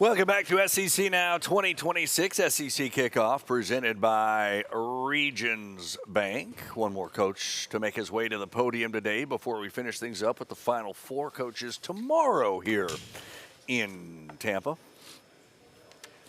Welcome back to SEC Now 2026 SEC Kickoff presented by Regions Bank. One more coach to make his way to the podium today before we finish things up with the final four coaches tomorrow here in Tampa.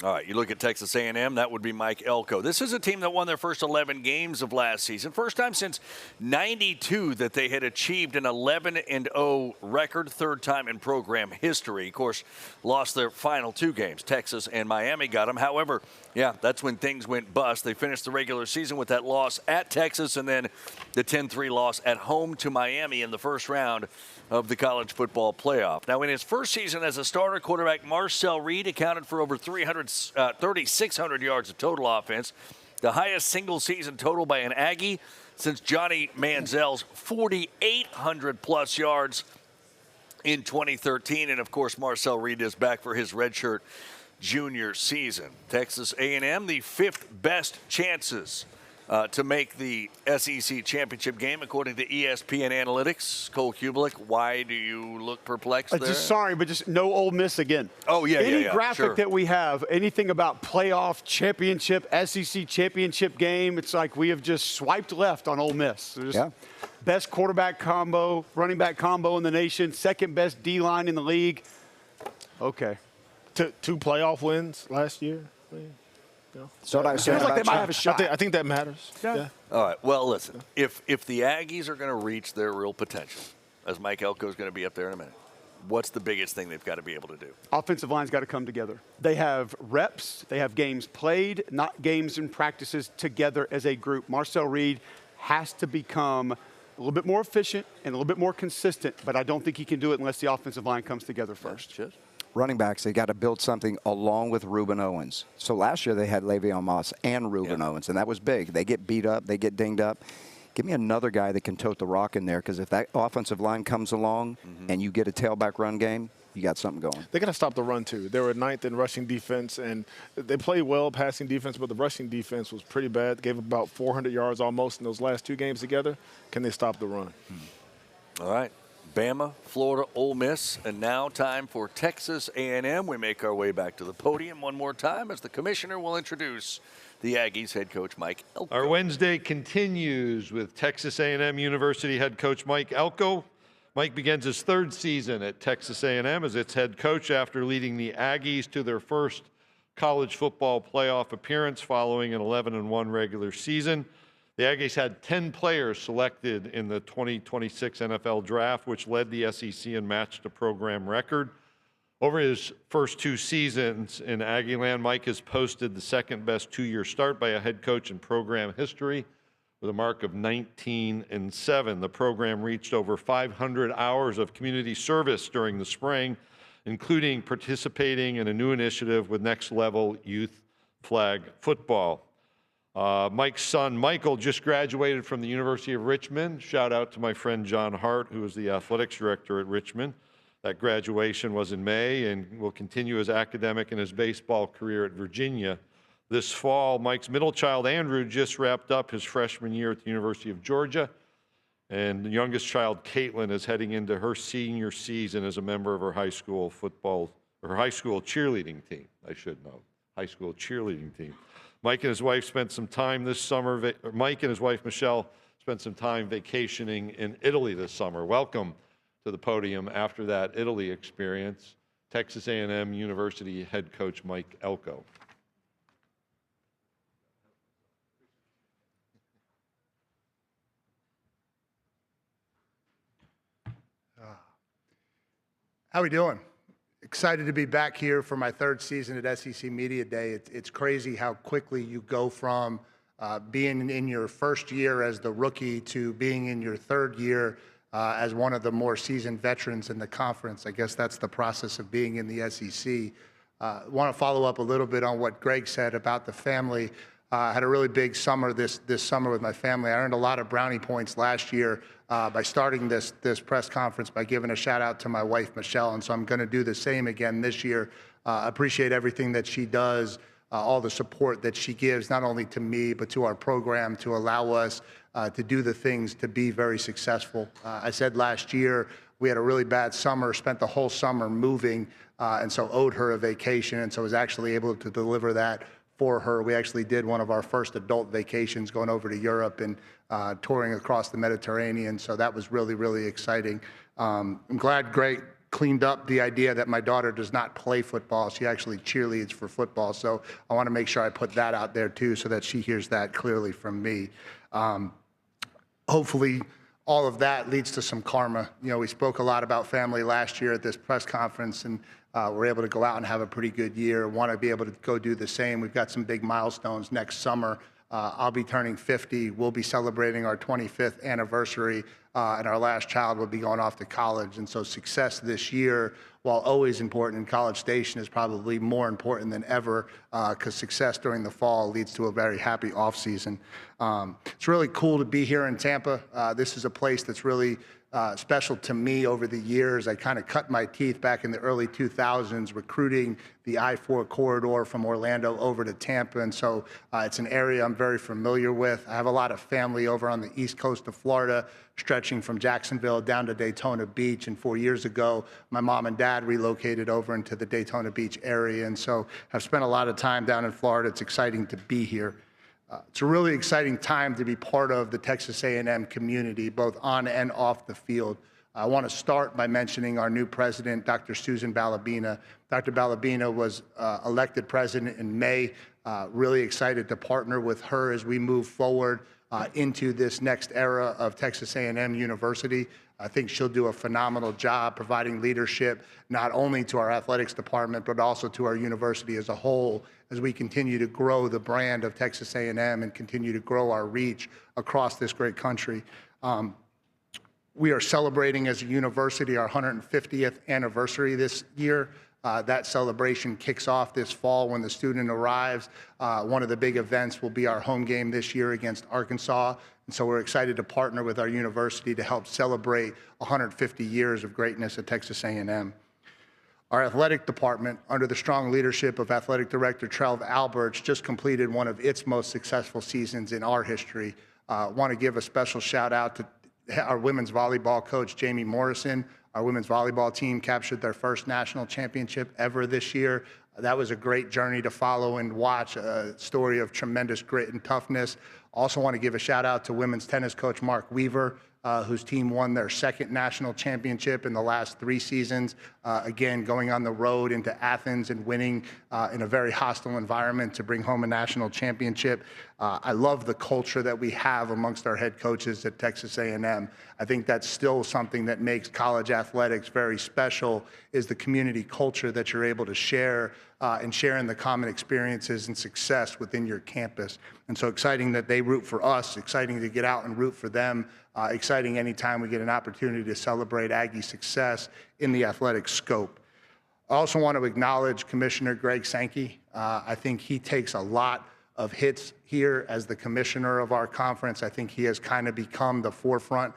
All right, you look at Texas A&M, that would be Mike Elko. This is a team that won their first 11 games of last season. First time since 92 that they had achieved an 11-0 record, third time in program history. Of course, lost their final two games. Texas and Miami got them. However, yeah, that's when things went bust. They finished the regular season with that loss at Texas and then the 10-3 loss at home to Miami in the first round of the college football playoff. Now, in his first season as a starter, quarterback Marcel Reed accounted for over 3,600 yards of total offense, the highest single-season total by an Aggie since Johnny Manziel's 4,800-plus yards in 2013. And, of course, Marcel Reed is back for his redshirt junior season. Texas A&M, the fifth best chances to make the SEC championship game, according to ESPN Analytics. Cole Kubelik, why do you look perplexed there? Just no Ole Miss again. Oh, yeah, Any yeah, graphic sure. that we have, anything about playoff, championship, SEC championship game, it's like we have just swiped left on Ole Miss. Best quarterback combo, running back combo in the nation, second best D-line in the league. Okay. Two playoff wins last year. So what I was Feels saying like they about might have a shot. I think that matters. Yeah. All right. Well, listen, if the Aggies are going to reach their real potential, as Mike Elko is going to be up there in a minute, what's the biggest thing they've got to be able to do? Offensive line's got to come together. They have reps. They have games played, not games and practices together as a group. Marcel Reed has to become a little bit more efficient and a little bit more consistent, but I don't think he can do it unless the offensive line comes together first. running backs, they got to build something along with Reuben Owens. So last year they had Le'Veon Moss and Reuben Owens, and that was big. They get beat up, they get dinged up. Give me another guy that can tote the rock in there, because if that offensive line comes along and you get a tailback run game, you got something going. They got to stop the run, too. They were ninth in rushing defense, and they played well passing defense, but the rushing defense was pretty bad. They gave about 400 yards almost in those last two games together. Can they stop the run? All right. Bama, Florida, Ole Miss, and now time for Texas A&M. We make our way back to the podium one more time as the commissioner will introduce the Aggies head coach Mike Elko. Our Wednesday continues with Texas A&M University head coach Mike Elko. Mike begins his third season at Texas A&M as its head coach after leading the Aggies to their first college football playoff appearance following an 11-1 regular season. The Aggies had 10 players selected in the 2026 NFL Draft, which led the SEC and matched a program record. Over his first two seasons in Aggieland, Mike has posted the second-best two-year start by a head coach in program history with a mark of 19-7. The program reached over 500 hours of community service during the spring, including participating in a new initiative with Next Level Youth Flag Football. Mike's son, Michael, just graduated from the University of Richmond. Shout out to my friend John Hart, who is the athletics director at Richmond. That graduation was in May and will continue his academic and his baseball career at Virginia. This fall, Mike's middle child, Andrew, just wrapped up his freshman year at the University of Georgia. And the youngest child, Caitlin, is heading into her senior season as a member of her high school cheerleading team, I should know, high school cheerleading team. Mike and his wife spent some time this summer. Mike and his wife, Michelle, spent some time vacationing in Italy this summer. Welcome to the podium after that Italy experience, Texas A&M University head coach Mike Elko. How are we doing? Excited to be back here for my third season at SEC Media Day. It's crazy how quickly you go from being in your first year as the rookie to being in your third year as one of the more seasoned veterans in the conference. I guess that's the process of being in the SEC. I want to follow up a little bit on what Greg said about the family. I had a really big summer this summer with my family. I earned a lot of brownie points last year by starting this press conference by giving a shout out to my wife, Michelle. And so I'm going to do the same again this year. Appreciate everything that she does, all the support that she gives, not only to me, but to our program to allow us to do the things to be very successful. I said last year We had a really bad summer, spent the whole summer moving, and so owed her a vacation, and so was actually able to deliver that for her. We actually did one of our first adult vacations going over to Europe and touring across the Mediterranean, so that was really, really exciting. I'm glad Greg cleaned up the idea that my daughter does not play football. She actually cheerleads for football, so I want to make sure I put that out there too so that she hears that clearly from me. Hopefully, all of that leads to some karma. You know, we spoke a lot about family last year at this press conference, and we're able to go out and have a pretty good year. Want to be able to go do the same. We've got some big milestones next summer. I'll be turning 50. We'll be celebrating our 25th anniversary, and our last child will be going off to college. And so success this year, while always important in College Station, is probably more important than ever because success during the fall leads to a very happy offseason. It's really cool to be here in Tampa. This is a place that's really special to me over the years. I kind of cut my teeth back in the early 2000s recruiting the I-4 corridor from Orlando over to Tampa, and so it's an area I'm very familiar with. I have a lot of family over on the east coast of Florida, stretching from Jacksonville down to Daytona Beach, and 4 years ago, my mom and dad relocated over into the Daytona Beach area, and so I've spent a lot of time down in Florida. It's exciting to be here. It's a really exciting time to be part of the Texas A&M community, both on and off the field. I want to start by mentioning our new president, Dr. Susan Balabina. Dr. Balabina was elected president in May. Really excited to partner with her as we move forward into this next era of Texas A&M University. I think she'll do a phenomenal job providing leadership not only to our athletics department, but also to our university as a whole as we continue to grow the brand of Texas A&M and continue to grow our reach across this great country. We are celebrating as a university our 150th anniversary this year. That celebration kicks off this fall when the student arrives. One of the big events will be our home game this year against Arkansas. And so we're excited to partner with our university to help celebrate 150 years of greatness at Texas A&M. Our athletic department, under the strong leadership of Athletic Director Trev Alberts, just completed one of its most successful seasons in our history. Want to give a special shout out to our women's volleyball coach, Jamie Morrison. Our women's volleyball team captured their first national championship ever this year. That was a great journey to follow and watch, a story of tremendous grit and toughness. Also want to give a shout out to women's tennis coach Mark Weaver, whose team won their second national championship in the last 3 seasons. Again, going on the road into Athens and winning in a very hostile environment to bring home a national championship. I love the culture that we have amongst our head coaches at Texas A&M. I think that's still something that makes college athletics very special, is the community culture that you're able to share and sharing the common experiences and success within your campus. And so exciting that they root for us, exciting to get out and root for them, exciting anytime we get an opportunity to celebrate Aggie success in the athletic scope. I also want to acknowledge Commissioner Greg Sankey. I think he takes a lot of hits here as the commissioner of our conference. I think he has kind of become the forefront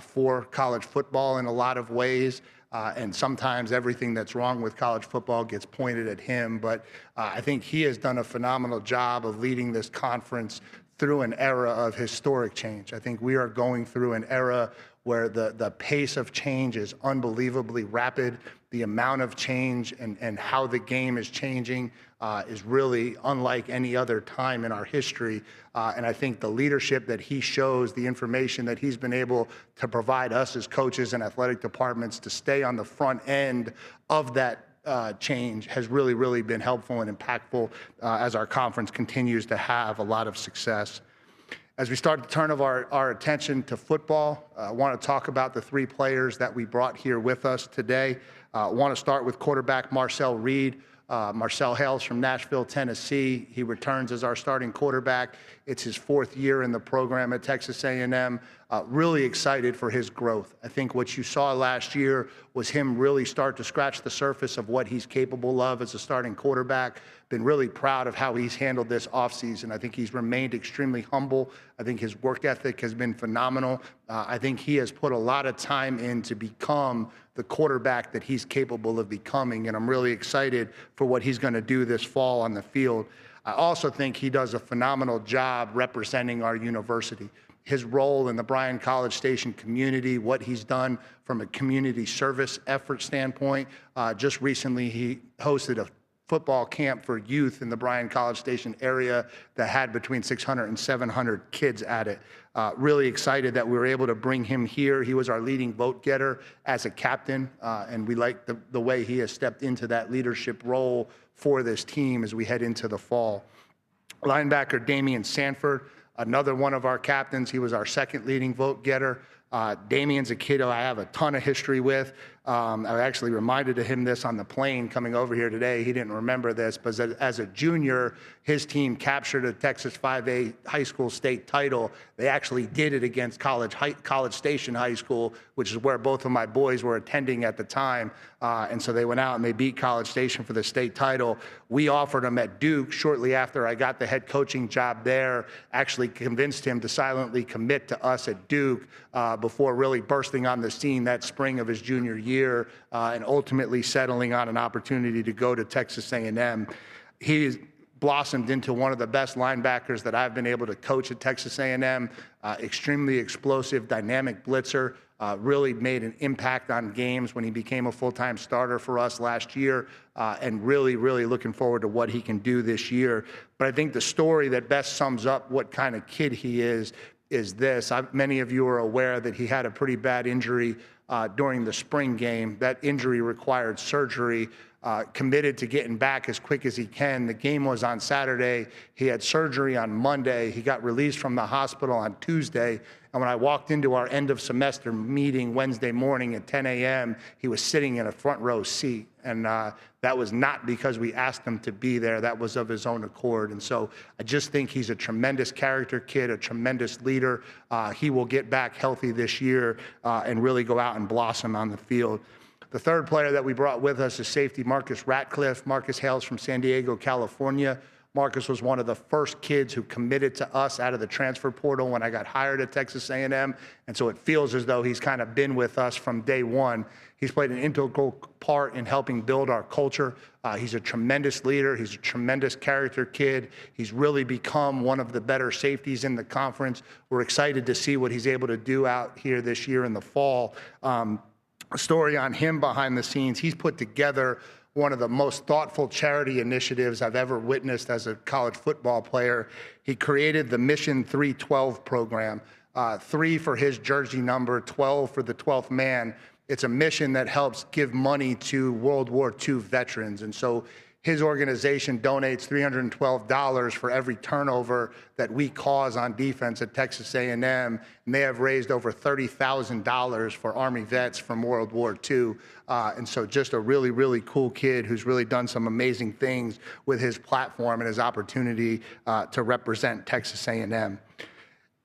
for college football in a lot of ways. And sometimes everything that's wrong with college football gets pointed at him. But I think he has done a phenomenal job of leading this conference through an era of historic change. I think we are going through an era where the pace of change is unbelievably rapid. The amount of change and how the game is changing is really unlike any other time in our history. And I think the leadership that he shows, the information that he's been able to provide us as coaches and athletic departments to stay on the front end of that change has really, really been helpful and impactful as our conference continues to have a lot of success. As we start to turn our attention to football, I want to talk about the 3 players that we brought here with us today. I want to start with quarterback Marcel Reed. Marcel hails from Nashville, Tennessee. He returns as our starting quarterback. It's his 4th year in the program at Texas A&M. Really excited for his growth. I think what you saw last year was him really start to scratch the surface of what he's capable of as a starting quarterback. Been really proud of how he's handled this offseason. I think he's remained extremely humble. I think his work ethic has been phenomenal. I think he has put a lot of time in to become the quarterback that he's capable of becoming, and I'm really excited for what he's going to do this fall on the field. I also think he does a phenomenal job representing our university. his role in the Bryan College Station community, what he's done from a community service effort standpoint. Just recently, he hosted a football camp for youth in the Bryan College Station area that had between 600 and 700 kids at it. Really excited that we were able to bring him here. He was our leading vote getter as a captain, and we like the way he has stepped into that leadership role for this team as we head into the fall. Linebacker Damian Sanford, another one of our captains. He was our second leading vote getter. Damian's a kid who I have a ton of history with. I actually reminded him this on the plane coming over here today. He didn't remember this, but as a junior, his team captured a Texas 5A high school state title. They actually did it against College Station High School, which is where both of my boys were attending at the time. And so they went out and they beat College Station for the state title. We offered him at Duke shortly after I got the head coaching job there, actually convinced him to silently commit to us at Duke before really bursting on the scene that spring of his junior year and ultimately settling on an opportunity to go to Texas A&M. He's blossomed into one of the best linebackers that I've been able to coach at Texas A&M. Extremely explosive, dynamic blitzer. Really made an impact on games when he became a full-time starter for us last year, and really looking forward to what he can do this year. But I think the story that best sums up what kind of kid he is this. Many of you are aware that he had a pretty bad injury during the spring game. That injury required surgery. Committed to getting back as quick as he can. The game was on Saturday. He had surgery on Monday. He got released from the hospital on Tuesday. And when I walked into our end of semester meeting Wednesday morning at 10 a.m., he was sitting in a front row seat. And that was not because we asked him to be there. That was of his own accord. And so I just think he's a tremendous character kid, a tremendous leader. He will get back healthy this year and really go out and blossom on the field. The third player that we brought with us is safety Marcus Ratcliffe. Marcus hails from San Diego, California. Marcus was one of the first kids who committed to us out of the transfer portal when I got hired at Texas A&M, and so it feels as though he's kind of been with us from day one. He's played an integral part in helping build our culture. He's a tremendous leader. He's a tremendous character kid. He's really become one of the better safeties in the conference. We're excited to see what he's able to do out here this year in the fall. A story on him behind the scenes. He's put together one of the most thoughtful charity initiatives I've ever witnessed as a college football player. He created the Mission 312 program, 3 for his jersey number, 12 for the 12th man. It's a mission that helps give money to World War II veterans. And so his organization donates $312 for every turnover that we cause on defense at Texas A&M, and they have raised over $30,000 for Army vets from World War II. And so just a really cool kid who's really done some amazing things with his platform and his opportunity to represent Texas A&M.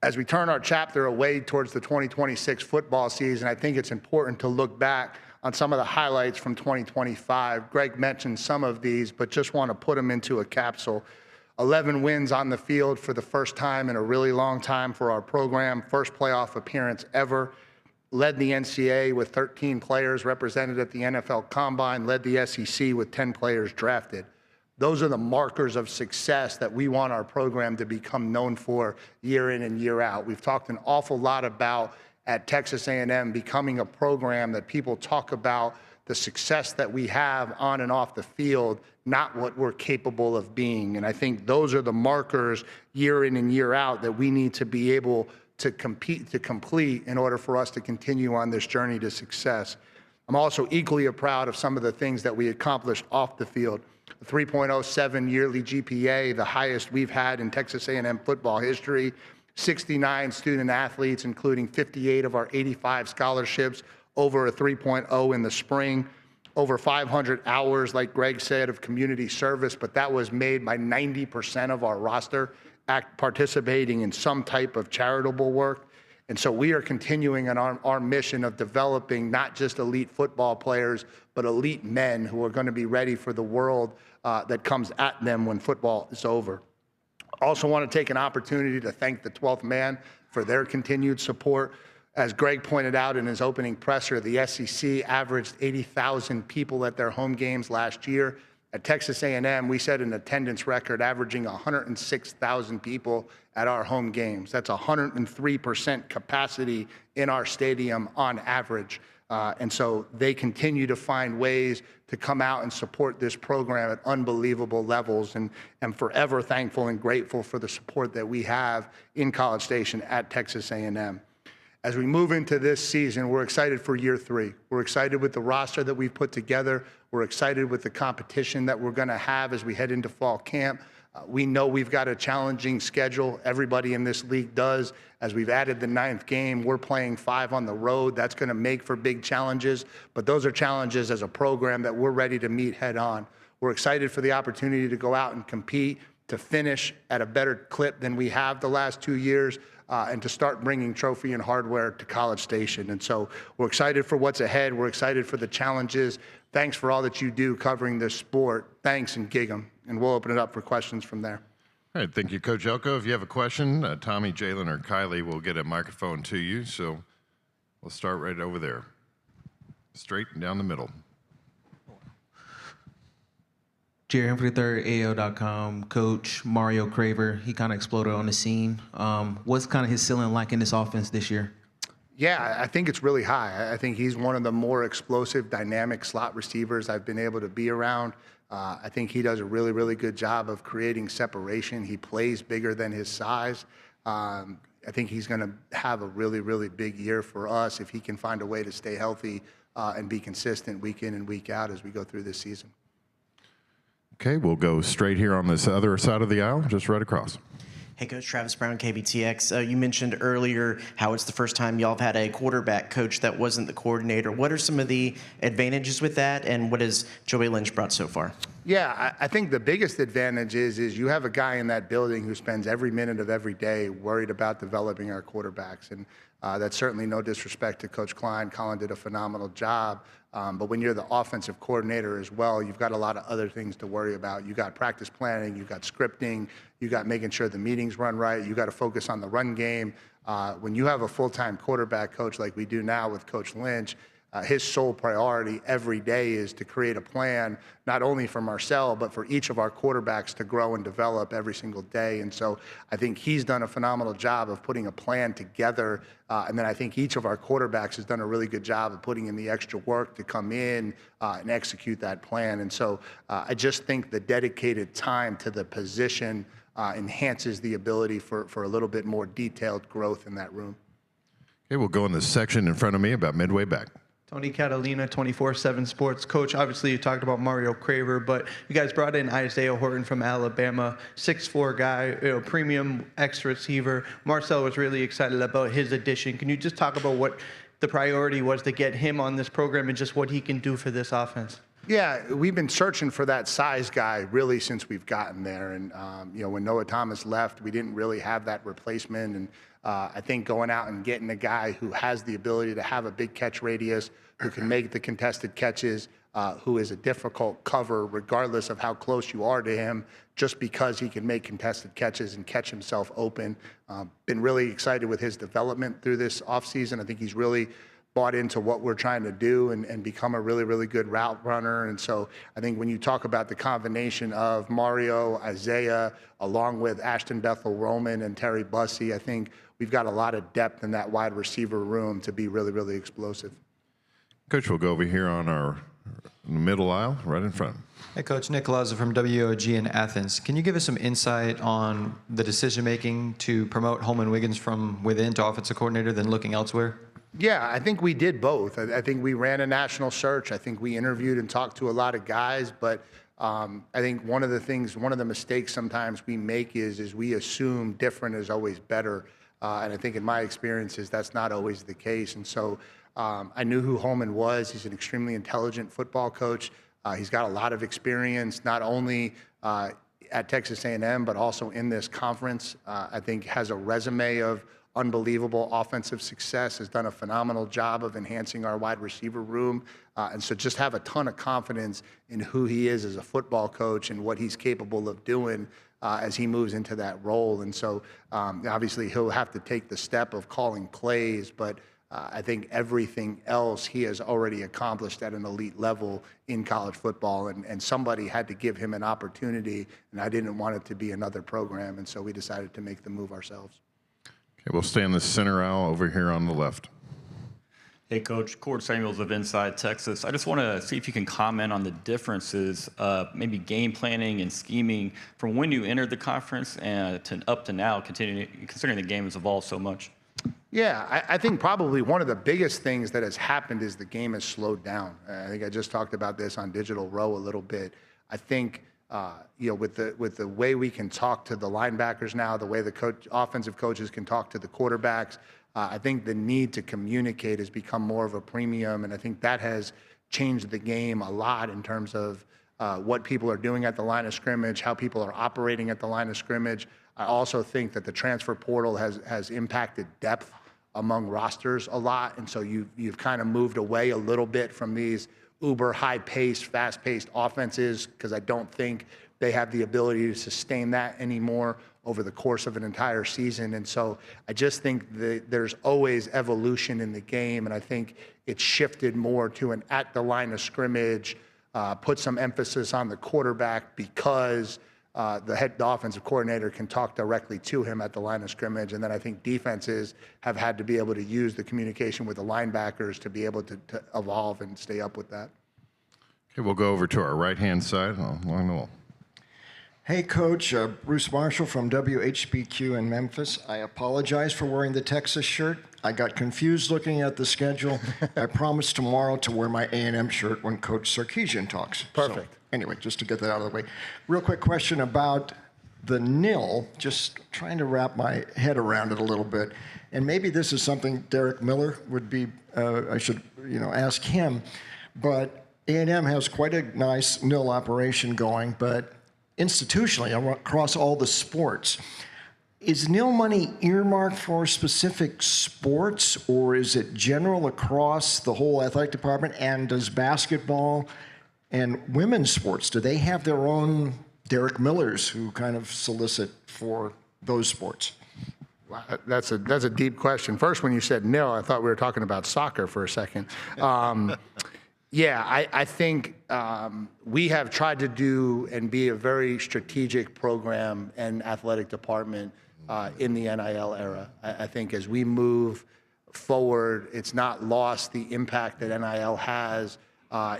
As we turn our chapter away towards the 2026 football season, I think it's important to look back on some of the highlights from 2025. Greg mentioned some of these, but just want to put them into a capsule. 11 wins on the field for the first time in a really long time for our program. First playoff appearance ever. Led the NCAA with 13 players represented at the NFL Combine. Led the SEC with 10 players drafted. Those are the markers of success that we want our program to become known for year in and year out. We've talked an awful lot about at Texas A&M becoming a program that people talk about the success that we have on and off the field, not what we're capable of being. And I think those are the markers year in and year out that we need to be able to complete in order for us to continue on this journey to success. I'm also equally proud of some of the things that we accomplished off the field. A 3.07 yearly GPA, the highest we've had in Texas A&M football history. 69 student athletes, including 58 of our 85 scholarships, over a 3.0 in the spring. Over 500 hours, like Greg said, of community service, but that was made by 90% of our roster participating in some type of charitable work. And so we are continuing on our mission of developing not just elite football players, but elite men who are going to be ready for the world that comes at them when football is over. Also want to take an opportunity to thank the 12th man for their continued support. As Greg pointed out in his opening presser, the SEC averaged 80,000 people at their home games last year. At Texas A&M, we set an attendance record averaging 106,000 people at our home games. That's 103% capacity in our stadium on average. And so they continue to find ways to come out and support this program at unbelievable levels. And I'm forever thankful and grateful for the support that we have in College Station at Texas A&M. As we move into this season, we're excited for year 3. We're excited with the roster that we've put together. We're excited with the competition that we're going to have as we head into fall camp. We know we've got a challenging schedule. Everybody in this league does. As we've added the 9th game, we're playing 5 on the road. That's going to make for big challenges. But those are challenges as a program that we're ready to meet head on. We're excited for the opportunity to go out and compete, to finish at a better clip than we have the last 2 years, and to start bringing trophy and hardware to College Station. And so we're excited for what's ahead. We're excited for the challenges. Thanks for all that you do covering this sport. Thanks, and gig 'em. And we'll open it up for questions from there. All right, thank you, Coach Elko. If you have a question, Tommy, Jalen, or Kylie will get a microphone to you. So we'll start right over there, straight down the middle. Jerry Humphrey III, AO.com, Coach Mario Craver, he kind of exploded on the scene. What's kind of his ceiling like in this offense this year? Yeah, I think it's really high. I think he's one of the more explosive, dynamic slot receivers I've been able to be around. I think he does a really, really good job of creating separation. He plays bigger than his size. I think he's going to have a really, really big year for us if he can find a way to stay healthy and be consistent week in and week out as we go through this season. Okay, we'll go straight here on this other side of the aisle, just right across. Hey, Coach Travis Brown, KBTX. You mentioned earlier how it's the first time y'all have had a quarterback coach that wasn't the coordinator. What are some of the advantages with that, and what has Joey Lynch brought so far? Yeah, I think the biggest advantage is you have a guy in that building who spends every minute of every day worried about developing our quarterbacks. And that's certainly no disrespect to Coach Klein. Colin did a phenomenal job. But when you're the offensive coordinator as well, you've got a lot of other things to worry about. You got practice planning, you got scripting, you got making sure the meetings run right, you got to focus on the run game. When you have a full-time quarterback coach like we do now with Coach Lynch, his sole priority every day is to create a plan, not only for Marcel, but for each of our quarterbacks to grow and develop every single day. And so I think he's done a phenomenal job of putting a plan together. And then I think each of our quarterbacks has done a really good job of putting in the extra work to come in and execute that plan. And so I just think the dedicated time to the position enhances the ability for a little bit more detailed growth in that room. Okay, we'll go in this section in front of me about midway back. Tony Catalina, 24/7 Sports. Coach, obviously you talked about Mario Craver, but you guys brought in Isaiah Horton from Alabama, 6'4" guy, premium X receiver. Marcel was really excited about his addition. Can you just talk about what the priority was to get him on this program and just what he can do for this offense? Yeah, we've been searching for that size guy really since we've gotten there. And, when Noah Thomas left, we didn't really have that replacement. And I think going out and getting a guy who has the ability to have a big catch radius, who can make the contested catches, who is a difficult cover regardless of how close you are to him, just because he can make contested catches and catch himself open. Been really excited with his development through this offseason. I think he's really bought into what we're trying to do and become a really, really good route runner. And so I think when you talk about the combination of Mario, Isaiah, along with Ashton Bethel-Roman and Terry Bussey, I think we've got a lot of depth in that wide receiver room to be really, really explosive. Coach, we'll go over here on our middle aisle, right in front. Hey, Coach. Nick Laza from WOG in Athens. Can you give us some insight on the decision-making to promote Holman Wiggins from within to offensive coordinator than looking elsewhere? Yeah, I think we did both. I think we ran a national search. I think we interviewed and talked to a lot of guys, but I think one of the mistakes sometimes we make is we assume different is always better. And I think in my experiences, that's not always the case. And so I knew who Holman was. He's an extremely intelligent football coach. He's got a lot of experience, not only at Texas A&M, but also in this conference. I think has a resume of unbelievable offensive success, has done a phenomenal job of enhancing our wide receiver room. And so just have a ton of confidence in who he is as a football coach and what he's capable of doing as he moves into that role. And so obviously he'll have to take the step of calling plays, but I think everything else he has already accomplished at an elite level in college football, and somebody had to give him an opportunity, and I didn't want it to be another program, and so we decided to make the move ourselves. Okay, we'll stay in the center aisle over here on the left. Hey, Coach. Cord Samuels of Inside Texas. I just want to see if you can comment on the differences, maybe game planning and scheming from when you entered the conference and up to now, considering the game has evolved so much. Yeah, I think probably one of the biggest things that has happened is the game has slowed down. I think I just talked about this on Digital Row a little bit. I think with the way we can talk to the linebackers now, the way the offensive coaches can talk to the quarterbacks, I think the need to communicate has become more of a premium, and I think that has changed the game a lot in terms of what people are doing at the line of scrimmage, how people are operating at the line of scrimmage. I also think that the transfer portal has impacted depth among rosters a lot, and so you've kind of moved away a little bit from these uber high-paced, fast-paced offenses, because I don't think they have the ability to sustain that anymore over the course of an entire season. And so I just think that there's always evolution in the game, and I think it's shifted more to an at the line of scrimmage, put some emphasis on the quarterback because the offensive coordinator can talk directly to him at the line of scrimmage. And then I think defenses have had to be able to use the communication with the linebackers to be able to evolve and stay up with that. Okay, we'll go over to our right-hand side along the wall. Hey, Coach. Bruce Marshall from WHBQ in Memphis. I apologize for wearing the Texas shirt. I got confused looking at the schedule. I promise tomorrow to wear my A&M shirt when Coach Sarkisian talks. Perfect. So, anyway, just to get that out of the way. Real quick question about the nil, just trying to wrap my head around it a little bit. And maybe this is something Derek Miller would be, I should ask him. But A&M has quite a nice nil operation going, but institutionally, across all the sports, is nil money earmarked for specific sports, or is it general across the whole athletic department? And does basketball and women's sports, do they have their own Derek Millers who kind of solicit for those sports? Wow, that's a deep question. First, when you said nil, I thought we were talking about soccer for a second. Yeah, I think we have tried to do and be a very strategic program and athletic department in the NIL era. I think as we move forward, it's not lost the impact that NIL has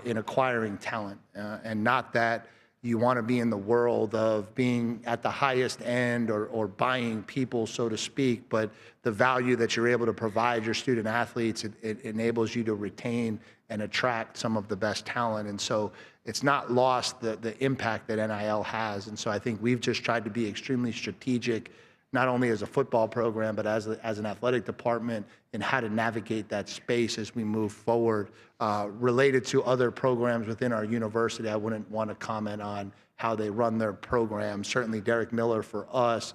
in acquiring talent. And not that you want to be in the world of being at the highest end or buying people, so to speak, but the value that you're able to provide your student athletes, it enables you to retain and attract some of the best talent. And so it's not lost the impact that NIL has. And so I think we've just tried to be extremely strategic, not only as a football program, but as an athletic department, in how to navigate that space as we move forward. Related to other programs within our university, I wouldn't want to comment on how they run their program. Certainly Derek Miller for us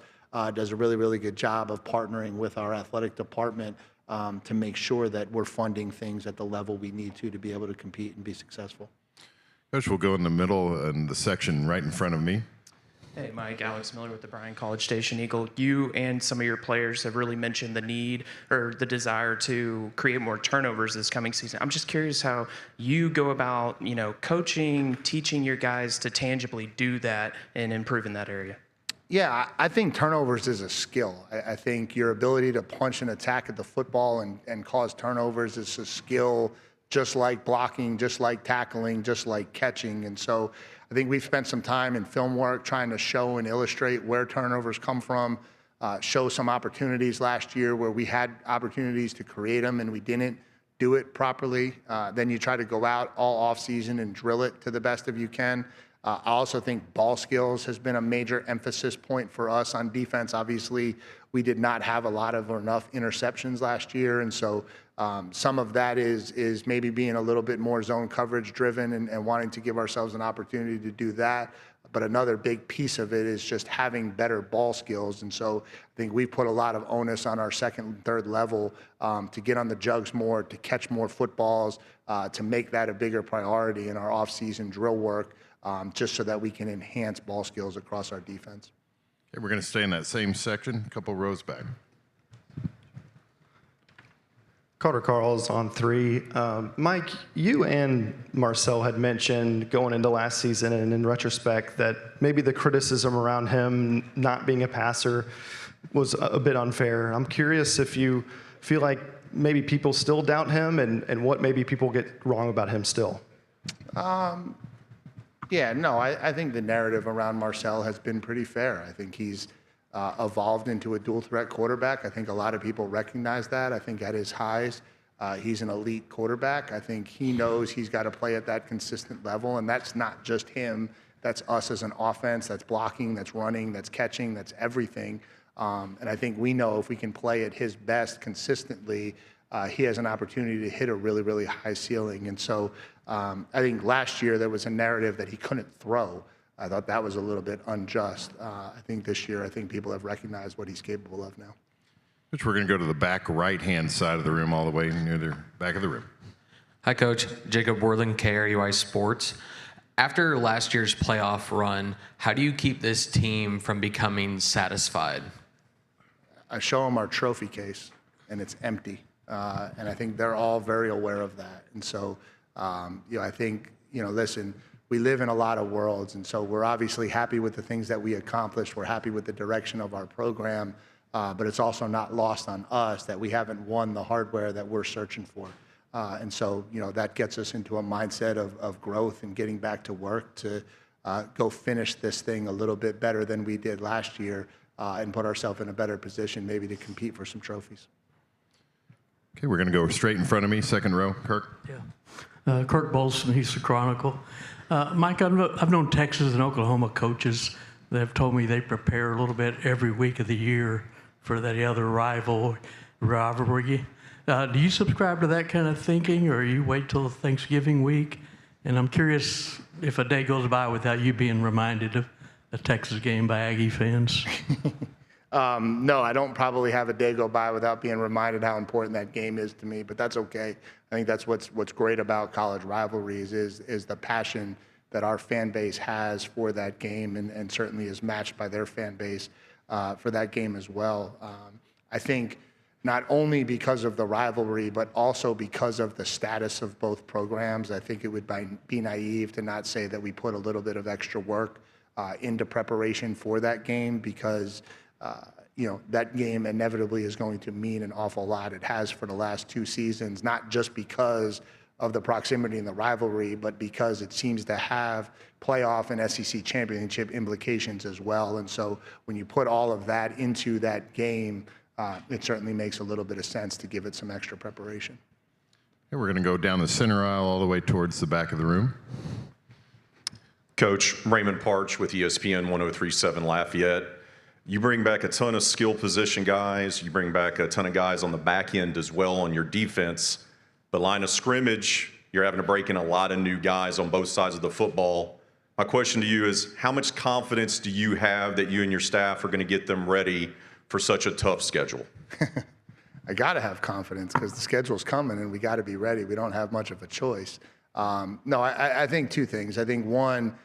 does a really, really good job of partnering with our athletic department to make sure that we're funding things at the level we need to be able to compete and be successful. Coach, we'll go in the middle in the section right in front of me. Hey, Mike, Alex Miller with the Bryan College Station Eagle. You and some of your players have really mentioned the need or the desire to create more turnovers this coming season. I'm just curious how you go about, coaching, teaching your guys to tangibly do that and improve in that area. Yeah, I think turnovers is a skill. I think your ability to punch and attack at the football and cause turnovers is a skill, just like blocking, just like tackling, just like catching. And so I think we've spent some time in film work trying to show and illustrate where turnovers come from, show some opportunities last year where we had opportunities to create them and we didn't do it properly. Then you try to go out all offseason and drill it to the best of you can. I also think ball skills has been a major emphasis point for us on defense. Obviously, we did not have a lot of or enough interceptions last year, and so some of that is maybe being a little bit more zone coverage driven and wanting to give ourselves an opportunity to do that. But another big piece of it is just having better ball skills. And so I think we put a lot of onus on our second and third level to get on the jugs more, to catch more footballs, to make that a bigger priority in our off-season drill work, just so that we can enhance ball skills across our defense. Okay, we're going to stay in that same section, a couple rows back. Carter Carl's on 3. Mike, you and Marcel had mentioned going into last season and in retrospect that maybe the criticism around him not being a passer was a bit unfair. I'm curious if you feel like maybe people still doubt him and what maybe people get wrong about him still. Yeah, no, I think the narrative around Marcel has been pretty fair. I think he's evolved into a dual threat quarterback. I think a lot of people recognize that. I think at his highs, he's an elite quarterback. I think he knows he's got to play at that consistent level, and that's not just him. That's us as an offense. That's blocking, that's running, that's catching, that's everything. And I think we know if we can play at his best consistently, he has an opportunity to hit a really, really high ceiling. And so I think last year there was a narrative that he couldn't throw. I thought that was a little bit unjust. I think this year, I think people have recognized what he's capable of now. Which we're going to go to the back right-hand side of the room, all the way near the back of the room. Hi, Coach. Jacob Worthen, KRUI Sports. After last year's playoff run, how do you keep this team from becoming satisfied? I show them our trophy case, and it's empty. And I think they're all very aware of that. And so, I think, listen, we live in a lot of worlds, and so we're obviously happy with the things that we accomplished. We're happy with the direction of our program, but it's also not lost on us that we haven't won the hardware that we're searching for. And so, that gets us into a mindset of growth and getting back to work to go finish this thing a little bit better than we did last year and put ourselves in a better position maybe to compete for some trophies. Okay, we're going to go straight in front of me, second row. Kirk? Yeah. Kirk Bowles from the Houston Chronicle. Mike, I've known Texas and Oklahoma coaches that have told me they prepare a little bit every week of the year for that other rivalry. Do you subscribe to that kind of thinking, or you wait till Thanksgiving week? And I'm curious if a day goes by without you being reminded of a Texas game by Aggie fans. No, I don't probably have a day go by without being reminded how important that game is to me, but that's okay. I think that's what's great about college rivalries is the passion that our fan base has for that game and certainly is matched by their fan base for that game as well. I think not only because of the rivalry, but also because of the status of both programs, I think it would be naive to not say that we put a little bit of extra work into preparation for that game because that game inevitably is going to mean an awful lot. It has for the last 2 seasons, not just because of the proximity and the rivalry, but because it seems to have playoff and SEC championship implications as well. And so when you put all of that into that game, it certainly makes a little bit of sense to give it some extra preparation. Okay, we're going to go down the center aisle all the way towards the back of the room. Coach, Raymond Parch with ESPN 1037 Lafayette. You bring back a ton of skill position guys. You bring back a ton of guys on the back end as well on your defense. But line of scrimmage, you're having to break in a lot of new guys on both sides of the football. My question to you is, how much confidence do you have that you and your staff are going to get them ready for such a tough schedule? I got to have confidence because the schedule's coming and we got to be ready. We don't have much of a choice. No, I think 2 things. I think one,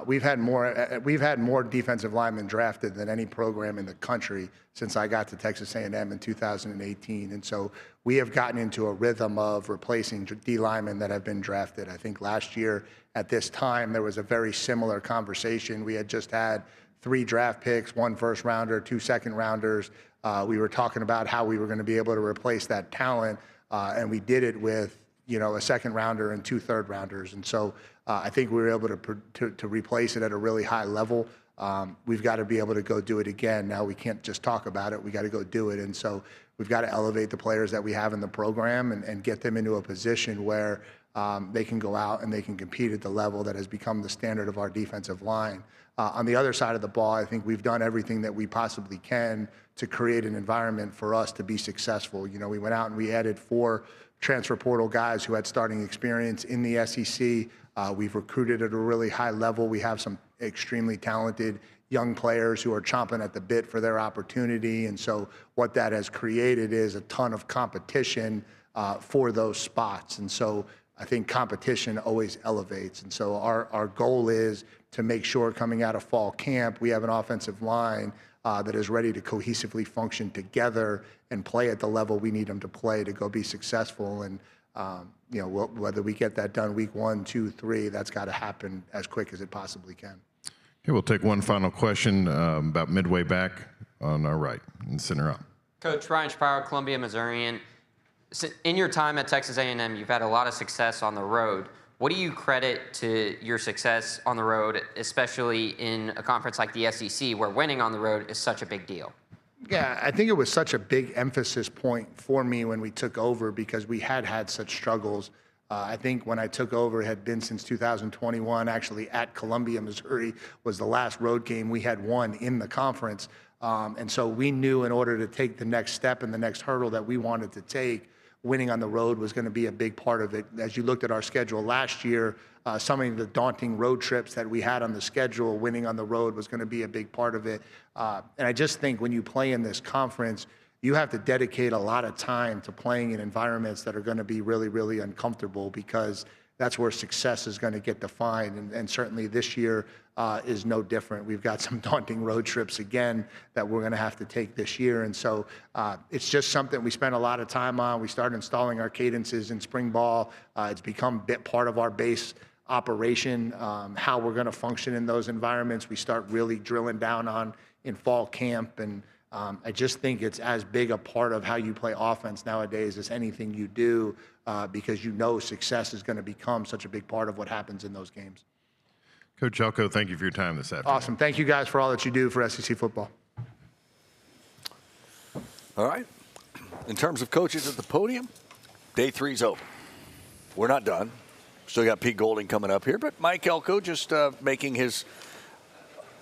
we've had more defensive linemen drafted than any program in the country since I got to Texas A&M in 2018. And so we have gotten into a rhythm of replacing D linemen that have been drafted. I think last year at this time, there was a very similar conversation. We had just had 3 draft picks, 1 first rounder, 2 second rounders. We were talking about how we were going to be able to replace that talent. And we did it with, a second rounder and 2 third rounders. And so I think we were able to replace it at a really high level. We've got to be able to go do it again. Now we can't just talk about it. We got to go do it. And so we've got to elevate the players that we have in the program and get them into a position where they can go out and they can compete at the level that has become the standard of our defensive line. On the other side of the ball, I think we've done everything that we possibly can to create an environment for us to be successful. We went out and we added 4 transfer portal guys who had starting experience in the SEC. We've recruited at a really high level. We have some extremely talented young players who are chomping at the bit for their opportunity. And so what that has created is a ton of competition for those spots. And so I think competition always elevates. And so our goal is to make sure coming out of fall camp, we have an offensive line that is ready to cohesively function together and play at the level we need them to play to go be successful. And whether we get that done week 1, 2, 3, that's got to happen as quick as it possibly can. Okay, we'll take one final question about midway back on our right and center up. Coach Ryan Shapiro, Columbia, Missourian. In your time at Texas A&M, you've had a lot of success on the road. What do you credit to your success on the road, especially in a conference like the SEC, where winning on the road is such a big deal? Yeah, I think it was such a big emphasis point for me when we took over because we had such struggles. I think when I took over, it had been since 2021. Actually, at Columbia, Missouri was the last road game we had won in the conference. And so we knew in order to take the next step and the next hurdle that we wanted to take, winning on the road was going to be a big part of it. As you looked at our schedule last year, some of the daunting road trips that we had on the schedule, winning on the road was going to be a big part of it. And I just think when you play in this conference, you have to dedicate a lot of time to playing in environments that are going to be really, really uncomfortable because that's where success is going to get defined. And certainly this year is no different. We've got some daunting road trips again that we're going to have to take this year. And so it's just something we spent a lot of time on. We started installing our cadences in spring ball. It's become a bit part of our base operation, how we're going to function in those environments. We start really drilling down on in fall camp. And I just think it's as big a part of how you play offense nowadays as anything you do because you know success is going to become such a big part of what happens in those games. Coach Elko, thank you for your time this afternoon. Awesome. Thank you guys for all that you do for SEC football. All right. In terms of coaches at the podium, day 3's over. We're not done. Still got Pete Golding coming up here, but Mike Elko just making his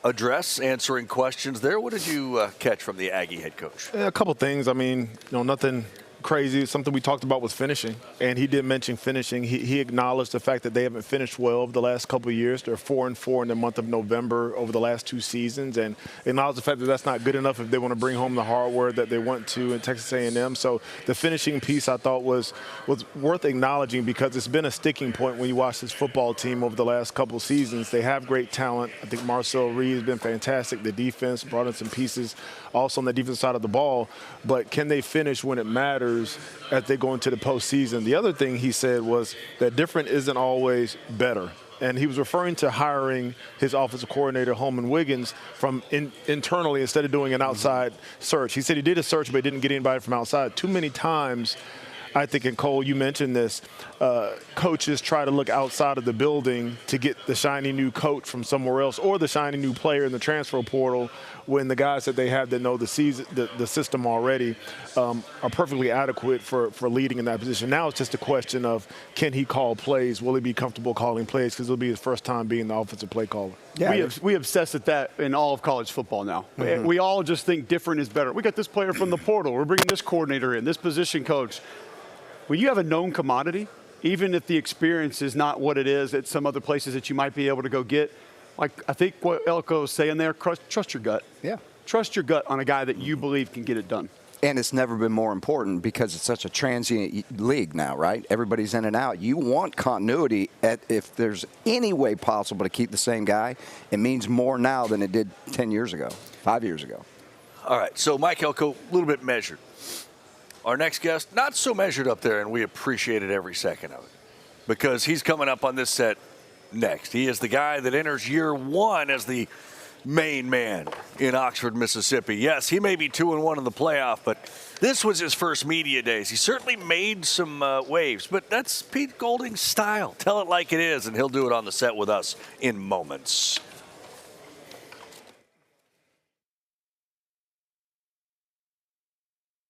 address, answering questions there. What did you catch from the Aggie head coach? A couple things. I mean, nothing crazy. Something we talked about was finishing, and he did mention finishing. He acknowledged the fact that they haven't finished well over the last couple of years. They're 4-4 in the month of November over the last 2 seasons, and acknowledged the fact that that's not good enough if they want to bring home the hardware that they want to in Texas A&M. So the finishing piece I thought was worth acknowledging because it's been a sticking point when you watch this football team over the last couple of seasons. They have great talent. I think Marcel Reed has been fantastic. The defense brought in some pieces also on the defensive side of the ball, but can they finish when it matters as they go into the postseason? The other thing he said was that different isn't always better. And he was referring to hiring his offensive coordinator, Holman Wiggins, from internally instead of doing an outside search. He said he did a search, but didn't get anybody from outside. Too many times, I think, and Cole, you mentioned this, coaches try to look outside of the building to get the shiny new coach from somewhere else or the shiny new player in the transfer portal when the guys that they have that know the system already are perfectly adequate for leading in that position. Now it's just a question of can he call plays? Will he be comfortable calling plays? Because it'll be his first time being the offensive play caller. Yeah, we obsess at that in all of college football now. Mm-hmm. We all just think different is better. We got this player from the portal. We're bringing this coordinator in, this position coach. When you have a known commodity, even if the experience is not what it is at some other places that you might be able to go get, like I think what Elko is saying there, trust your gut. Yeah. Trust your gut on a guy that you believe can get it done. And it's never been more important because it's such a transient league now, right? Everybody's in and out. You want continuity. If there's any way possible to keep the same guy, it means more now than it did 10 years ago, 5 years ago. All right, so Mike Elko, a little bit measured. Our next guest, not so measured up there, and we appreciated every second of it because he's coming up on this set next. He is the guy that enters year 1 as the main man in Oxford, Mississippi. Yes, he may be 2-1 in the playoff, but this was his first media days. He certainly made some waves, but that's Pete Golding's style. Tell it like it is, and he'll do it on the set with us in moments.